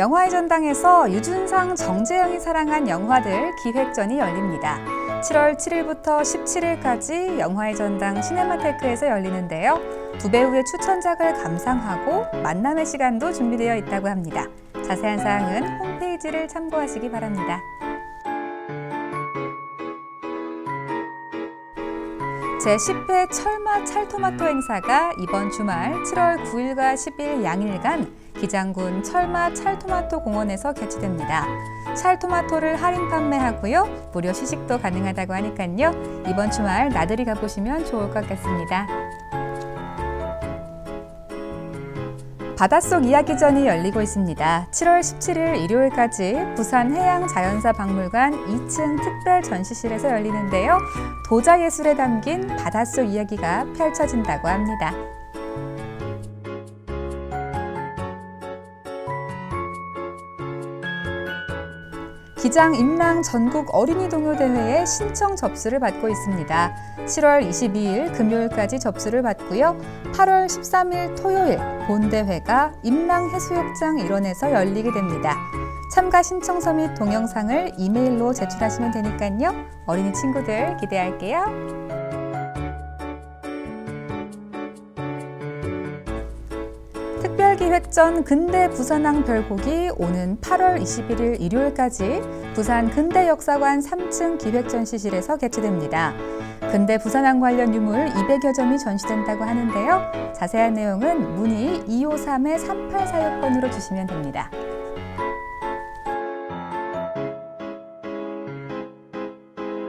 영화의 전당에서 유준상, 정재영이 사랑한 영화들 기획전이 열립니다. 7월 7일부터 17일까지 영화의 전당 시네마테크에서 열리는데요. 두 배우의 추천작을 감상하고 만남의 시간도 준비되어 있다고 합니다. 자세한 사항은 홈페이지를 참고하시기 바랍니다. 제10회 철마 찰토마토 행사가 이번 주말 7월 9일과 10일 양일간 기장군 철마 찰토마토 공원에서 개최됩니다. 찰토마토를 할인 판매하고요. 무료 시식도 가능하다고 하니까요. 이번 주말 나들이 가보시면 좋을 것 같습니다. 바닷속 이야기전이 열리고 있습니다. 7월 17일 일요일까지 부산해양자연사박물관 2층 특별 전시실에서 열리는데요. 도자예술에 담긴 바닷속 이야기가 펼쳐진다고 합니다. 기장 임랑 전국 어린이 동요 대회에 신청 접수를 받고 있습니다. 7월 22일 금요일까지 접수를 받고요. 8월 13일 토요일 본대회가 임랑 해수욕장 일원에서 열리게 됩니다. 참가 신청서 및 동영상을 이메일로 제출하시면 되니까요. 어린이 친구들 기대할게요. 특별기획전 근대 부산항 별곡이 오는 8월 21일 일요일까지 부산 근대역사관 3층 기획전시실에서 개최됩니다. 근대 부산항 관련 유물 200여 점이 전시된다고 하는데요. 자세한 내용은 문의 253-3846번으로 주시면 됩니다.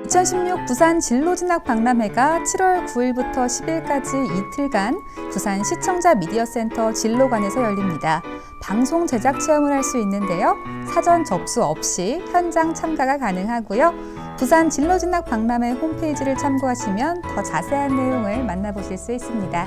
(2016) 부산 진로진학 박람회가 7월 9일부터 10일까지 이틀간 부산 시청자 미디어센터 진로관에서 열립니다. 방송 제작 체험을 할 수 있는데요. 사전 접수 없이 현장 참가가 가능하고요. 부산 진로진학 박람회 홈페이지를 참고하시면 더 자세한 내용을 만나보실 수 있습니다.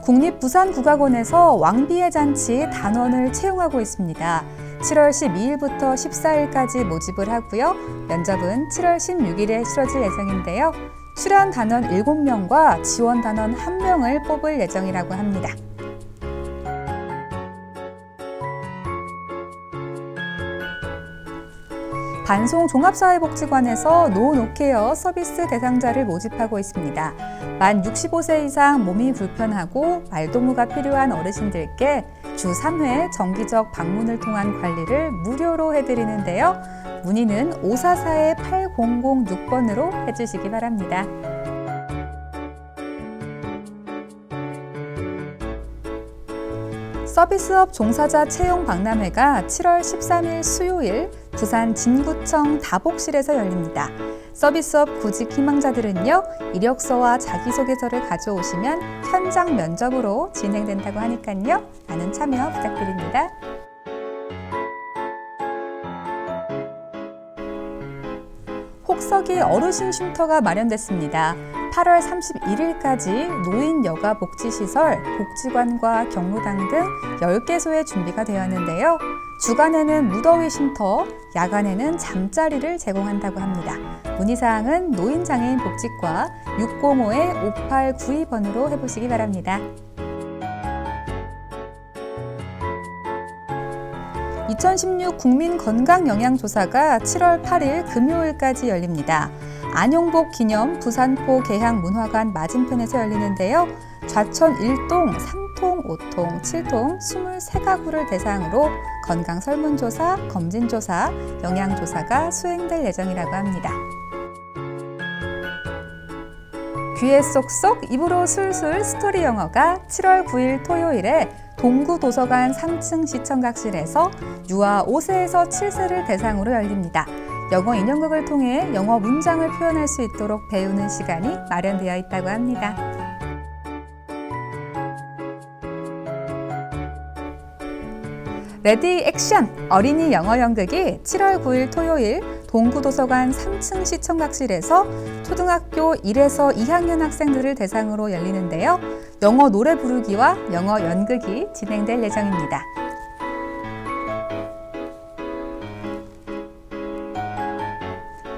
국립부산국악원에서 왕비의 잔치 단원을 채용하고 있습니다. 7월 12일부터 14일까지 모집을 하고요. 면접은 7월 16일에 치러질 예정인데요. 출연 단원 7명과 지원 단원 1명을 뽑을 예정이라고 합니다. 반송종합사회복지관에서 노노케어 서비스 대상자를 모집하고 있습니다. 만 65세 이상 몸이 불편하고 말동무가 필요한 어르신들께 주 3회 정기적 방문을 통한 관리를 무료로 해드리는데요. 문의는 544-8006번으로 해주시기 바랍니다. 서비스업 종사자 채용 박람회가 7월 13일 수요일 부산 진구청 다복실에서 열립니다. 서비스업 구직 희망자들은요, 이력서와 자기소개서를 가져오시면 현장 면접으로 진행된다고 하니까요. 많은 참여 부탁드립니다. 혹서기 어르신 쉼터가 마련됐습니다. 8월 31일까지 노인 여가 복지시설, 복지관과 경로당 등 10개소에 준비가 되었는데요. 주간에는 무더위 쉼터, 야간에는 잠자리를 제공한다고 합니다. 문의사항은 노인장애인 복지과 605-5892번으로 해보시기 바랍니다. 2016 국민건강영양조사가 7월 8일 금요일까지 열립니다. 안용복 기념 부산포 계양문화관 맞은편에서 열리는데요. 좌천 1동, 3통, 5통, 7통 23가구를 대상으로 건강 설문조사, 검진조사, 영양조사가 수행될 예정이라고 합니다. 귀에 쏙쏙, 입으로 술술 스토리 영어가 7월 9일 토요일에 동구도서관 3층 시청각실에서 유아 5세에서 7세를 대상으로 열립니다. 영어 인형극을 통해 영어 문장을 표현할 수 있도록 배우는 시간이 마련되어 있다고 합니다. 레디 액션! 어린이 영어 연극이 7월 9일 토요일 동구도서관 3층 시청각실에서 초등학교 1에서 2학년 학생들을 대상으로 열리는데요. 영어 노래 부르기와 영어 연극이 진행될 예정입니다.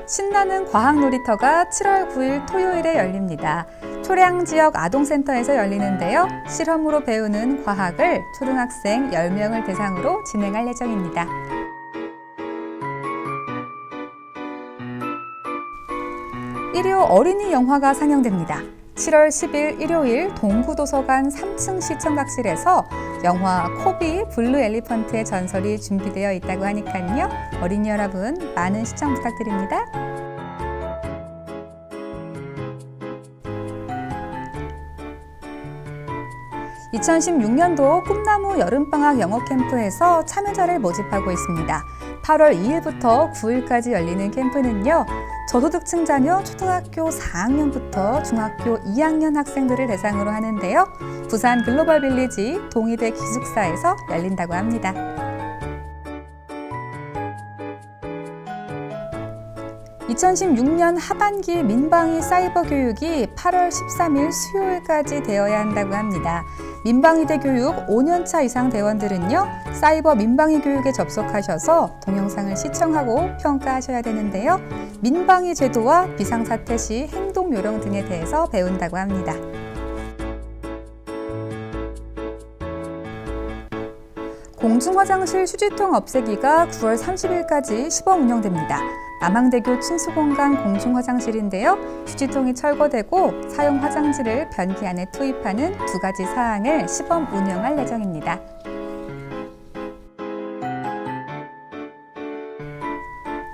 신나는 과학 놀이터가 7월 9일 토요일에 열립니다. 초량지역 아동센터에서 열리는데요. 실험으로 배우는 과학을 초등학생 10명을 대상으로 진행할 예정입니다. 일요 어린이 영화가 상영됩니다. 7월 10일 일요일 동구도서관 3층 시청각실에서 영화 코비 블루 엘리펀트의 전설이 준비되어 있다고 하니까요. 어린이 여러분 많은 시청 부탁드립니다. (2016년도) 꿈나무 여름방학 영어 캠프에서 참여자를 모집하고 있습니다. 8월 2일부터 9일까지 열리는 캠프는요. 저소득층 자녀 초등학교 4학년부터 중학교 2학년 학생들을 대상으로 하는데요. 부산 글로벌 빌리지 동의대 기숙사에서 열린다고 합니다. (2016년) 하반기 민방위 사이버 교육이 8월 13일 수요일까지 되어야 한다고 합니다. 민방위대 교육 5년차 이상 대원들은요, 사이버 민방위 교육에 접속하셔서 동영상을 시청하고 평가하셔야 되는데요. 민방위 제도와 비상사태 시 행동 요령 등에 대해서 배운다고 합니다. 공중화장실 휴지통 없애기가 9월 30일까지 시범 운영됩니다. 남항대교 친수공간 공중화장실인데요. 휴지통이 철거되고 사용 화장지를 변기 안에 투입하는 2가지 사항을 시범 운영할 예정입니다.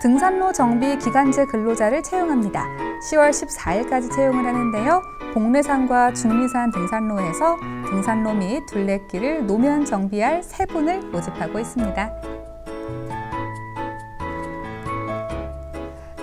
등산로 정비 기간제 근로자를 채용합니다. 10월 14일까지 채용을 하는데요. 복례산과 중리산 등산로에서 등산로 및 둘레길을 노면 정비할 3분을 모집하고 있습니다.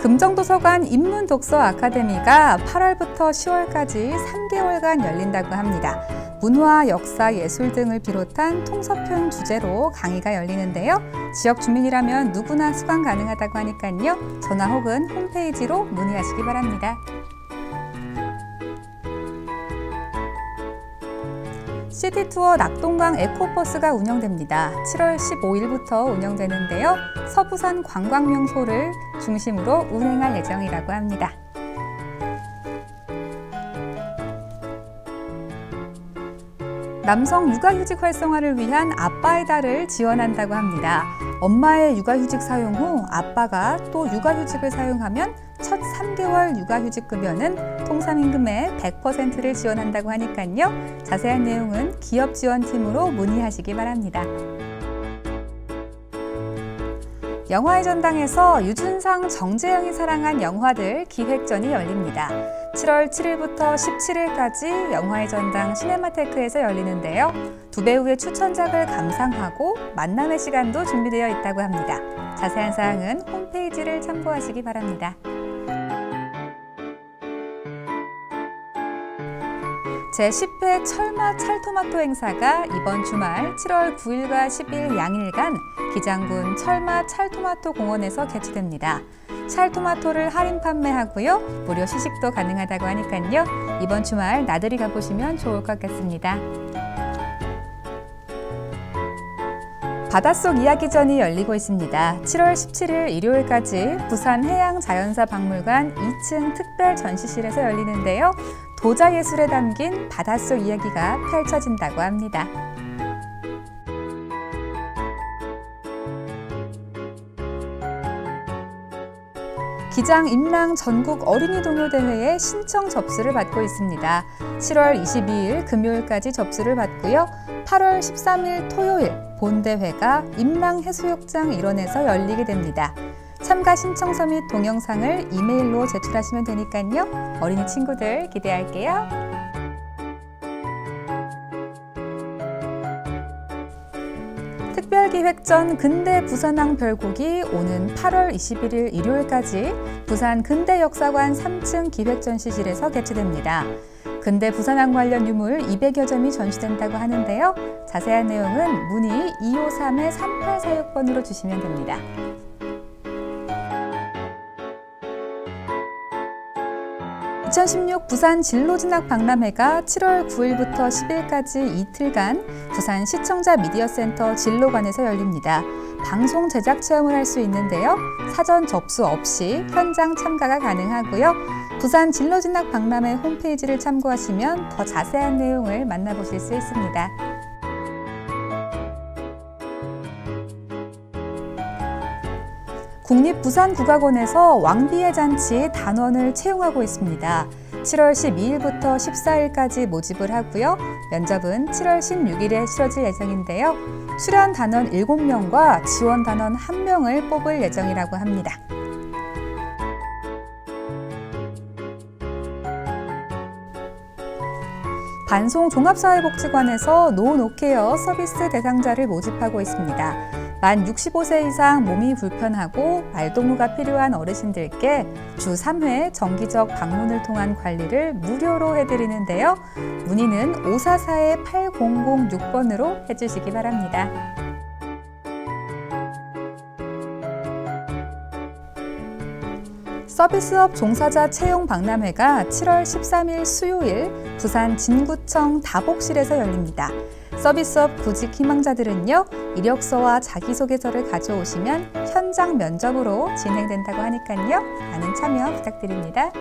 금정도서관 인문독서 아카데미가 8월부터 10월까지 3개월간 열린다고 합니다. 문화, 역사, 예술 등을 비롯한 통서편 주제로 강의가 열리는데요. 지역 주민이라면 누구나 수강 가능하다고 하니까요. 전화 혹은 홈페이지로 문의하시기 바랍니다. 시티투어 낙동강 에코버스가 운영됩니다. 7월 15일부터 운영되는데요. 서부산 관광명소를 중심으로 운행할 예정이라고 합니다. 남성 육아휴직 활성화를 위한 아빠의 달을 지원한다고 합니다. 엄마의 육아휴직 사용 후 아빠가 또 육아휴직을 사용하면 첫 3개월 육아휴직급여는 통상임금의 100%를 지원한다고 하니까요. 자세한 내용은 기업지원팀으로 문의하시기 바랍니다. 영화의 전당에서 유준상, 정재영이 사랑한 영화들 기획전이 열립니다. 7월 7일부터 17일까지 영화의 전당 시네마테크에서 열리는데요. 두 배우의 추천작을 감상하고 만남의 시간도 준비되어 있다고 합니다. 자세한 사항은 홈페이지를 참고하시기 바랍니다. 제10회 철마 찰토마토 행사가 이번 주말 7월 9일과 10일 양일간 기장군 철마 찰토마토 공원에서 개최됩니다. 찰토마토를 할인 판매하고요. 무료 시식도 가능하다고 하니까요. 이번 주말 나들이 가보시면 좋을 것 같습니다. 바닷속 이야기전이 열리고 있습니다. 7월 17일 일요일까지 부산 해양자연사박물관 2층 특별 전시실에서 열리는데요. 도자예술에 담긴 바닷속 이야기가 펼쳐진다고 합니다. 기장 임랑 전국 어린이 동요대회에 신청 접수를 받고 있습니다. 7월 22일 금요일까지 접수를 받고요. 8월 13일 토요일 본대회가 임랑해수욕장 일원에서 열리게 됩니다. 참가 신청서 및 동영상을 이메일로 제출하시면 되니까요. 어린이 친구들 기대할게요. 특별기획전 근대 부산항 별곡이 오는 8월 21일 일요일까지 부산 근대역사관 3층 기획전시실에서 개최됩니다. 근대 부산항 관련 유물 200여 점이 전시된다고 하는데요. 자세한 내용은 문의 253-3846번으로 주시면 됩니다. 2016 부산 진로진학 박람회가 7월 9일부터 10일까지 이틀간 부산 시청자 미디어센터 진로관에서 열립니다. 방송 제작 체험을 할 수 있는데요. 사전 접수 없이 현장 참가가 가능하고요. 부산 진로진학 박람회 홈페이지를 참고하시면 더 자세한 내용을 만나보실 수 있습니다. 국립부산국악원에서 왕비의 잔치 단원을 채용하고 있습니다. 7월 12일부터 14일까지 모집을 하고요. 면접은 7월 16일에 치러질 예정인데요. 출연 단원 7명과 지원 단원 1명을 뽑을 예정이라고 합니다. 반송 종합사회복지관에서 노노케어 서비스 대상자를 모집하고 있습니다. 만 65세 이상 몸이 불편하고 말동무가 필요한 어르신들께 주 3회 정기적 방문을 통한 관리를 무료로 해드리는데요. 문의는 544-8006번으로 해주시기 바랍니다. 서비스업 종사자 채용 박람회가 7월 13일 수요일 부산 진구청 다복실에서 열립니다. 서비스업 구직 희망자들은요, 이력서와 자기소개서를 가져오시면 현장 면접으로 진행된다고 하니까요, 많은 참여 부탁드립니다.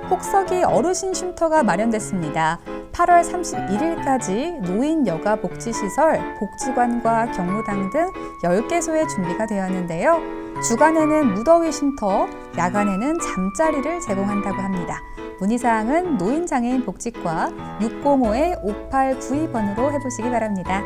혹서기 어르신 쉼터가 마련됐습니다. 8월 31일까지 노인 여가 복지시설, 복지관과 경로당 등 10개소에 준비가 되었는데요. 주간에는 무더위 쉼터, 야간에는 잠자리를 제공한다고 합니다. 문의사항은 노인장애인 복지과 605-5892번으로 해보시기 바랍니다.